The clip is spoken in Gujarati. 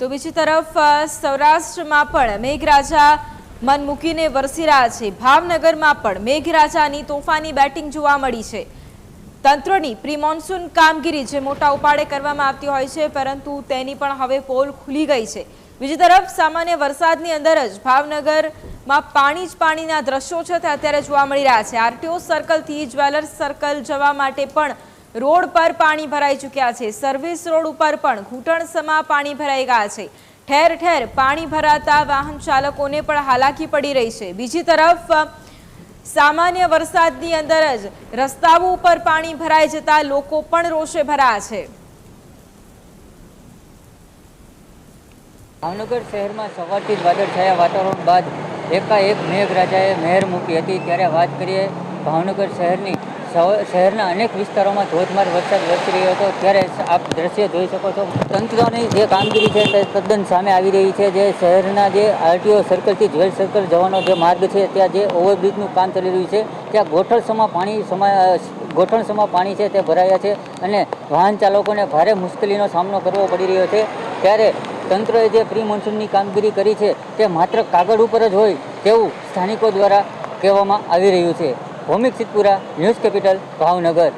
તો બીજી તરફ સૌરાષ્ટ્રમાં પણ મેઘરાજા મન મૂકીને વરસી રહ્યા છે। ભાવનગરમાં પણ મેઘરાજાની તોફાની બેટિંગ જોવા મળી છે। તંત્રની પ્રી મોન્સૂન કામગીરી જે મોટા ઉપાડે કરવામાં આવતી હોય છે, પરંતુ તેની પણ હવે પોલ ખુલી ગઈ છે। બીજી તરફ સામાન્ય વરસાદની અંદર જ ભાવનગરમાં પાણી જ પાણીના દ્રશ્યો છે તે અત્યારે જોવા મળી રહ્યા છે। આરટીઓ સર્કલથી જ્વેલર્સ સર્કલ જવા માટે પણ રોડ પર પાણી ભરાઈ ચૂક્યા છે। સર્વિસ રોડ ઉપર પણ ઘૂંટણસમા પાણી ભરાઈ ગયા છે। ઠેર ઠેર પાણી ભરાતા વાહન ચાલકોને પણ હાલાકી પડી રહી છે। બીજી તરફ સામાન્ય વરસાદની અંદર જ રસ્તાઓ ઉપર પાણી ભરાઈ જતા લોકો પણ રોષે ભરાયા છે। ભાવનગર શહેરમાં સવારથી જ વાદળછાયા વાતાવરણ બાદ એકાએક મેઘરાજાએ મહેર મૂકી હતી। ત્યારે વાત કરીએ ભાવનગર શહેરના અનેક વિસ્તારોમાં ધોધમાર વરસાદ વરસી રહ્યો હતો। ત્યારે આપ દ્રશ્ય જોઈ શકો છો, તંત્રની જે કામગીરી છે તે તદ્દન સામે આવી રહી છે। જે શહેરના જે આરટીઓ સર્કલથી જ્વેલ સર્કલ જવાનો જે માર્ગ છે, ત્યાં જે ઓવરબ્રિજનું કામ ચાલી રહ્યું છે, ત્યાં ગોઠણસમાં પાણી છે તે ભરાયા છે અને વાહન ચાલકોને ભારે મુશ્કેલીનો સામનો કરવો પડી રહ્યો છે। ત્યારે તંત્રએ જે પ્રી મોન્સૂનની કામગીરી કરી છે તે માત્ર કાગળ ઉપર જ હોય તેવું સ્થાનિકો દ્વારા કહેવામાં આવી રહ્યું છે। ભૌમિક સિદ્ધપુરા, ન્યૂઝ કેપિટલ, ભાવનગર।